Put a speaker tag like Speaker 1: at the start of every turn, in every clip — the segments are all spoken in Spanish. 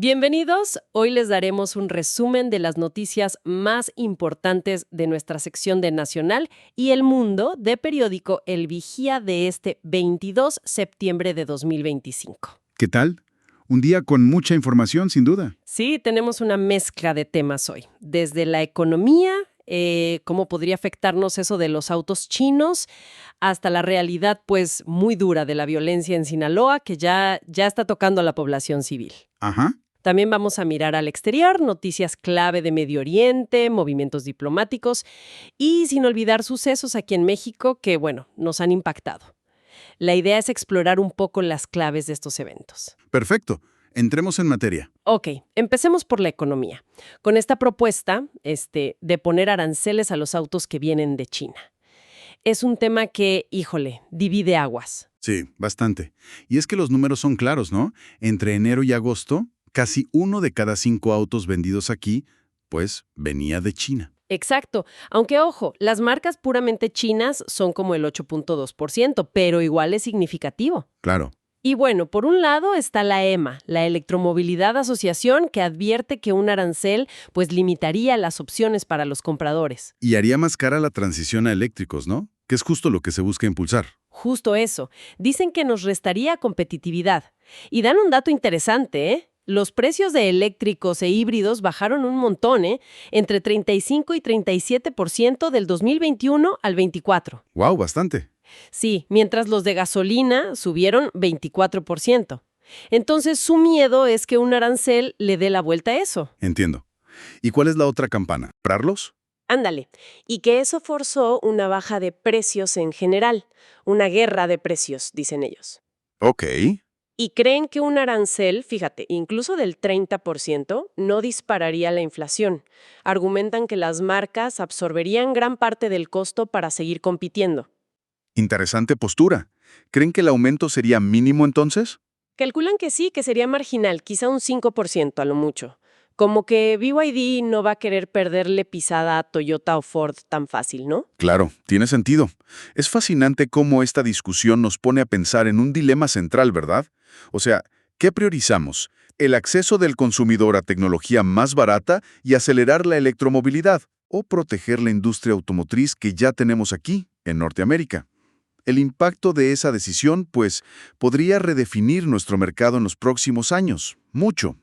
Speaker 1: Bienvenidos, hoy les daremos un resumen de las noticias más importantes de nuestra sección de Nacional y El Mundo de periódico El Vigía de este 22 septiembre de 2025.
Speaker 2: ¿Qué tal? Un día con mucha información, sin duda.
Speaker 1: Sí, tenemos una mezcla de temas hoy, desde la economía, cómo podría afectarnos eso de los autos chinos, hasta la realidad pues muy dura de la violencia en Sinaloa, que ya está tocando a la población civil.
Speaker 2: Ajá.
Speaker 1: También vamos a mirar al exterior, noticias clave de Medio Oriente, movimientos diplomáticos y sin olvidar sucesos aquí en México que, bueno, nos han impactado. La idea es explorar un poco las claves de estos eventos.
Speaker 2: Perfecto. Entremos en materia.
Speaker 1: Ok, empecemos por la economía, con esta propuesta de poner aranceles a los autos que vienen de China. Es un tema que, híjole, divide aguas.
Speaker 2: Sí, bastante. Y es que los números son claros, ¿no? Entre enero y agosto, casi 1 de cada 5 autos vendidos aquí, pues, venía de China.
Speaker 1: Exacto, aunque ojo, las marcas puramente chinas son como el 8.2%, pero igual es significativo.
Speaker 2: Claro.
Speaker 1: Y bueno, por un lado está la EMA, la Electromovilidad Asociación, que advierte que un arancel pues limitaría las opciones para los compradores.
Speaker 2: Y haría más cara la transición a eléctricos, ¿no? Que es justo lo que se busca impulsar.
Speaker 1: Justo eso. Dicen que nos restaría competitividad. Y dan un dato interesante, ¿eh? Los precios de eléctricos e híbridos bajaron un montón, ¿eh? Entre 35 y 37% del 2021 al 24.
Speaker 2: ¡Wow! Bastante.
Speaker 1: Sí, mientras los de gasolina subieron 24%. Entonces, su miedo es que un arancel le dé la vuelta a eso.
Speaker 2: Entiendo. ¿Y cuál es la otra campana? ¿Comprarlos?
Speaker 1: Ándale. Y que eso forzó una baja de precios en general. Una guerra de precios, dicen ellos.
Speaker 2: Ok.
Speaker 1: Y creen que un arancel, fíjate, incluso del 30%, no dispararía la inflación. Argumentan que las marcas absorberían gran parte del costo para seguir compitiendo.
Speaker 2: Interesante postura. ¿Creen que el aumento sería mínimo entonces?
Speaker 1: Calculan que sí, que sería marginal, quizá un 5% a lo mucho. Como que BYD no va a querer perderle pisada a Toyota o Ford tan fácil, ¿no?
Speaker 2: Claro, tiene sentido. Es fascinante cómo esta discusión nos pone a pensar en un dilema central, ¿verdad? O sea, ¿qué priorizamos? ¿El acceso del consumidor a tecnología más barata y acelerar la electromovilidad? ¿O proteger la industria automotriz que ya tenemos aquí, en Norteamérica? El impacto de esa decisión, pues, podría redefinir nuestro mercado en los próximos años. Mucho.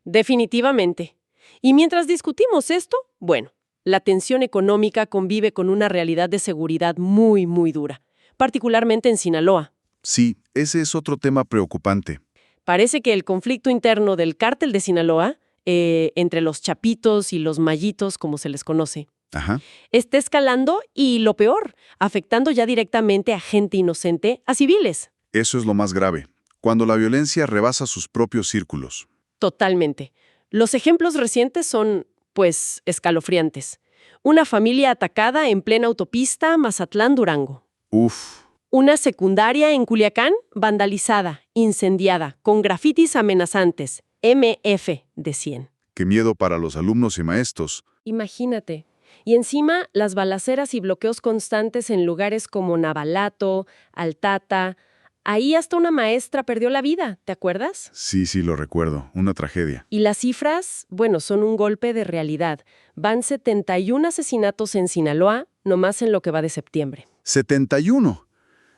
Speaker 1: Definitivamente. Y mientras discutimos esto, bueno, la tensión económica convive con una realidad de seguridad muy, muy dura, particularmente en Sinaloa.
Speaker 2: Sí, ese es otro tema preocupante.
Speaker 1: Parece que el conflicto interno del cártel de Sinaloa, entre los chapitos y los mayitos, como se les conoce,
Speaker 2: Ajá.
Speaker 1: está escalando y, lo peor, afectando ya directamente a gente inocente, a civiles.
Speaker 2: Eso es lo más grave, cuando la violencia rebasa sus propios círculos.
Speaker 1: Totalmente. Los ejemplos recientes son, pues, escalofriantes. Una familia atacada en plena autopista Mazatlán-Durango.
Speaker 2: Uf,
Speaker 1: Una secundaria en Culiacán vandalizada, incendiada, con grafitis amenazantes. MF, decían.
Speaker 2: qué miedo para los alumnos y maestros.
Speaker 1: Imagínate. Y encima, las balaceras y bloqueos constantes en lugares como Navalato, Altata. Ahí hasta una maestra perdió la vida, ¿te acuerdas?
Speaker 2: Sí, lo recuerdo, una tragedia.
Speaker 1: Y las cifras, bueno, son un golpe de realidad. Van 71 asesinatos en Sinaloa, nomás en lo que va de septiembre.
Speaker 2: 71.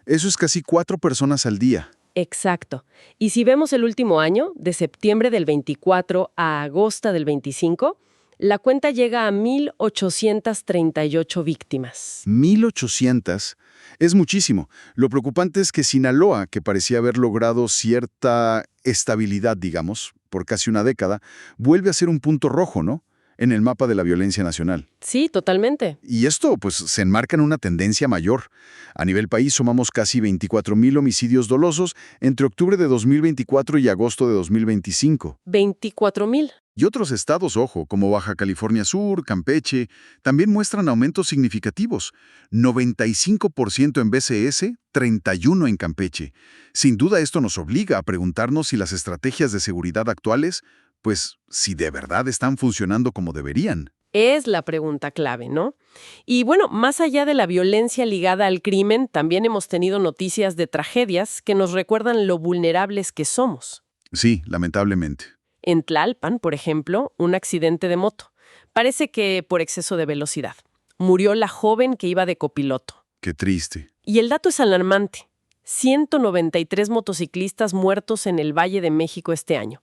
Speaker 2: Eso es casi 4 personas al día.
Speaker 1: Exacto. Y si vemos el último año, de septiembre del 24 a agosto del 25, la cuenta llega a 1,838 víctimas.
Speaker 2: 1,800. Es muchísimo. Lo preocupante es que Sinaloa, que parecía haber logrado cierta estabilidad, digamos, por casi una década, vuelve a ser un punto rojo, ¿no? En el mapa de la violencia nacional.
Speaker 1: Sí, totalmente.
Speaker 2: Y esto, pues, se enmarca en una tendencia mayor. A nivel país sumamos casi 24,000 homicidios dolosos entre octubre de 2024 y agosto de 2025.
Speaker 1: 24,000.
Speaker 2: Y otros estados, ojo, como Baja California Sur, Campeche, también muestran aumentos significativos. 95% en BCS, 31% en Campeche. Sin duda esto nos obliga a preguntarnos si las estrategias de seguridad actuales, pues, si de verdad están funcionando como deberían.
Speaker 1: Es la pregunta clave, ¿no? Y bueno, más allá de la violencia ligada al crimen, también hemos tenido noticias de tragedias que nos recuerdan lo vulnerables que somos.
Speaker 2: Sí, lamentablemente.
Speaker 1: En Tlalpan, por ejemplo, un accidente de moto. Parece que por exceso de velocidad. Murió la joven que iba de copiloto.
Speaker 2: Qué triste.
Speaker 1: Y el dato es alarmante. 193 motociclistas muertos en el Valle de México este año.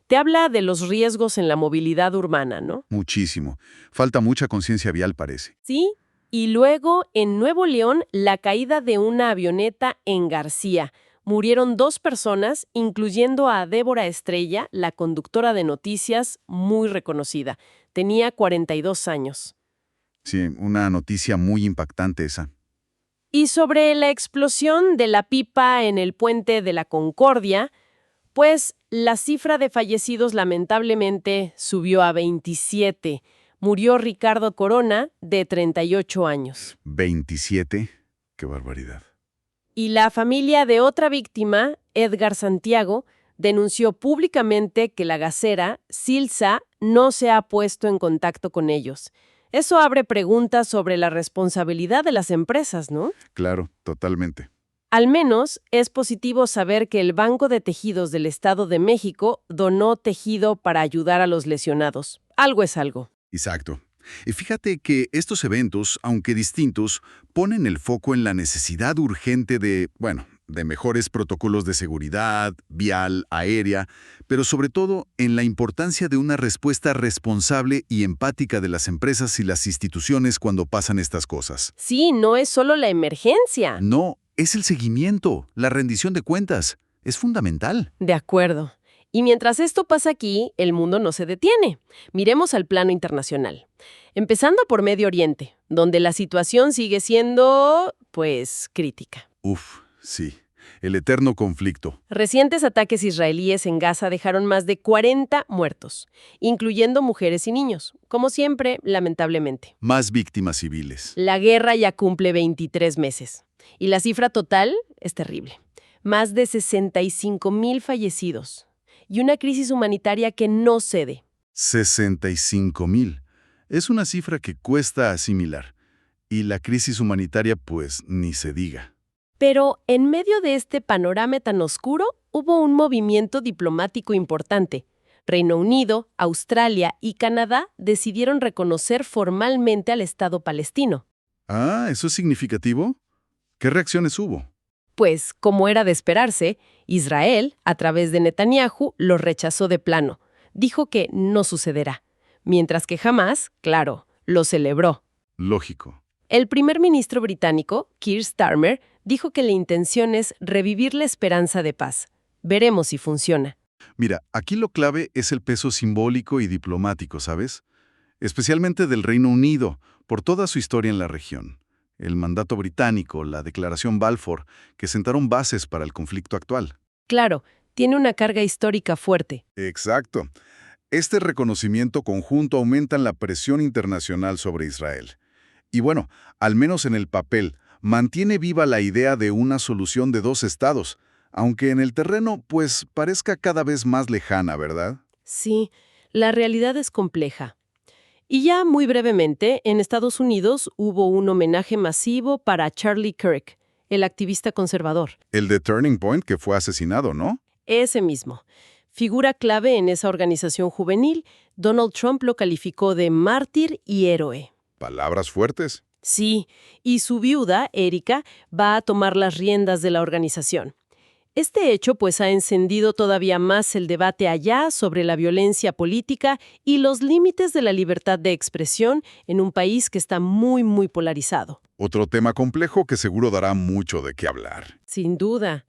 Speaker 1: Te habla de los riesgos en la movilidad urbana, ¿no?
Speaker 2: Muchísimo. Falta mucha conciencia vial, parece.
Speaker 1: Sí. Y luego, en Nuevo León, la caída de una avioneta en García. Murieron 2 personas, incluyendo a Débora Estrella, la conductora de noticias muy reconocida. Tenía 42 años.
Speaker 2: Sí, una noticia muy impactante esa.
Speaker 1: Y sobre la explosión de la pipa en el puente de la Concordia, pues la cifra de fallecidos lamentablemente subió a 27. Murió Ricardo Corona, de 38 años.
Speaker 2: 27. Qué barbaridad.
Speaker 1: Y la familia de otra víctima, Edgar Santiago, denunció públicamente que la gasera, Silsa, no se ha puesto en contacto con ellos. Eso abre preguntas sobre la responsabilidad de las empresas, ¿no?
Speaker 2: Claro, totalmente.
Speaker 1: Al menos es positivo saber que el Banco de Tejidos del Estado de México donó tejido para ayudar a los lesionados. Algo es algo.
Speaker 2: Exacto. Y fíjate que estos eventos, aunque distintos, ponen el foco en la necesidad urgente de mejores protocolos de seguridad, vial, aérea, pero sobre todo en la importancia de una respuesta responsable y empática de las empresas y las instituciones cuando pasan estas cosas.
Speaker 1: Sí, no es solo la emergencia.
Speaker 2: No, es el seguimiento, la rendición de cuentas. Es fundamental.
Speaker 1: De acuerdo. Y mientras esto pasa aquí, el mundo no se detiene. Miremos al plano internacional. Empezando por Medio Oriente, donde la situación sigue siendo, crítica.
Speaker 2: Sí. El eterno conflicto.
Speaker 1: Recientes ataques israelíes en Gaza dejaron más de 40 muertos, incluyendo mujeres y niños, como siempre, lamentablemente.
Speaker 2: Más víctimas civiles.
Speaker 1: La guerra ya cumple 23 meses, y la cifra total es terrible. Más de 65,000 fallecidos, y una crisis humanitaria que no cede.
Speaker 2: 65,000. Es una cifra que cuesta asimilar. Y la crisis humanitaria, ni se diga.
Speaker 1: Pero en medio de este panorama tan oscuro, hubo un movimiento diplomático importante. Reino Unido, Australia y Canadá decidieron reconocer formalmente al Estado palestino.
Speaker 2: Ah, ¿eso es significativo? ¿Qué reacciones hubo?
Speaker 1: Pues, como era de esperarse, Israel, a través de Netanyahu, lo rechazó de plano. Dijo que no sucederá. Mientras que Hamás, claro, lo celebró.
Speaker 2: Lógico.
Speaker 1: El primer ministro británico, Keir Starmer, dijo que la intención es revivir la esperanza de paz. Veremos si funciona.
Speaker 2: Mira, aquí lo clave es el peso simbólico y diplomático, ¿sabes? Especialmente del Reino Unido, por toda su historia en la región. El mandato británico, la Declaración Balfour, que sentaron bases para el conflicto actual.
Speaker 1: Claro, tiene una carga histórica fuerte.
Speaker 2: Exacto. Este reconocimiento conjunto aumenta la presión internacional sobre Israel. Y al menos en el papel, mantiene viva la idea de una solución de 2 estados, aunque en el terreno, parezca cada vez más lejana, ¿verdad?
Speaker 1: Sí, la realidad es compleja. Y ya muy brevemente, en Estados Unidos hubo un homenaje masivo para Charlie Kirk, el activista conservador.
Speaker 2: El de Turning Point, que fue asesinado, ¿no?
Speaker 1: Ese mismo. Figura clave en esa organización juvenil, Donald Trump lo calificó de mártir y héroe.
Speaker 2: Palabras fuertes.
Speaker 1: Sí, y su viuda, Erika, va a tomar las riendas de la organización. Este hecho ha encendido todavía más el debate allá sobre la violencia política y los límites de la libertad de expresión en un país que está muy, muy polarizado.
Speaker 2: Otro tema complejo que seguro dará mucho de qué hablar.
Speaker 1: Sin duda.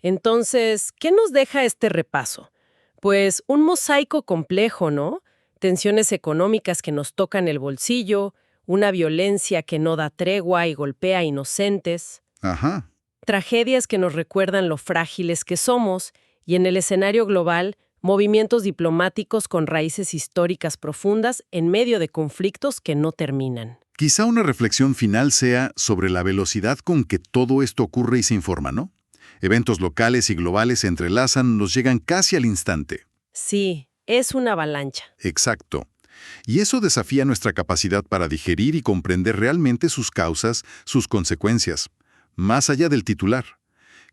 Speaker 1: Entonces, ¿qué nos deja este repaso? Pues un mosaico complejo, ¿no? Tensiones económicas que nos tocan el bolsillo, una violencia que no da tregua y golpea a inocentes.
Speaker 2: Ajá.
Speaker 1: Tragedias que nos recuerdan lo frágiles que somos y en el escenario global, movimientos diplomáticos con raíces históricas profundas en medio de conflictos que no terminan.
Speaker 2: Quizá una reflexión final sea sobre la velocidad con que todo esto ocurre y se informa, ¿no? Eventos locales y globales se entrelazan, nos llegan casi al instante.
Speaker 1: Sí, es una avalancha.
Speaker 2: Exacto. Y eso desafía nuestra capacidad para digerir y comprender realmente sus causas, sus consecuencias. Más allá del titular.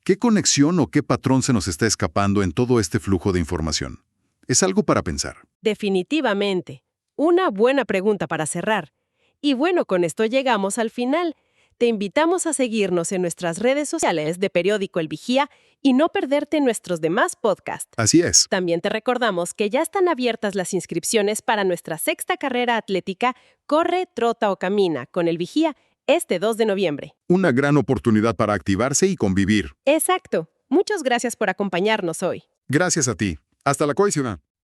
Speaker 2: ¿Qué conexión o qué patrón se nos está escapando en todo este flujo de información? Es algo para pensar.
Speaker 1: Definitivamente. Una buena pregunta para cerrar. Y bueno, con esto llegamos al final. Te invitamos a seguirnos en nuestras redes sociales de Periódico El Vigía y no perderte nuestros demás podcasts.
Speaker 2: Así es.
Speaker 1: También te recordamos que ya están abiertas las inscripciones para nuestra sexta carrera atlética Corre, Trota o Camina con El Vigía este 2 de noviembre.
Speaker 2: Una gran oportunidad para activarse y convivir.
Speaker 1: Exacto. Muchas gracias por acompañarnos hoy.
Speaker 2: Gracias a ti. Hasta la próxima.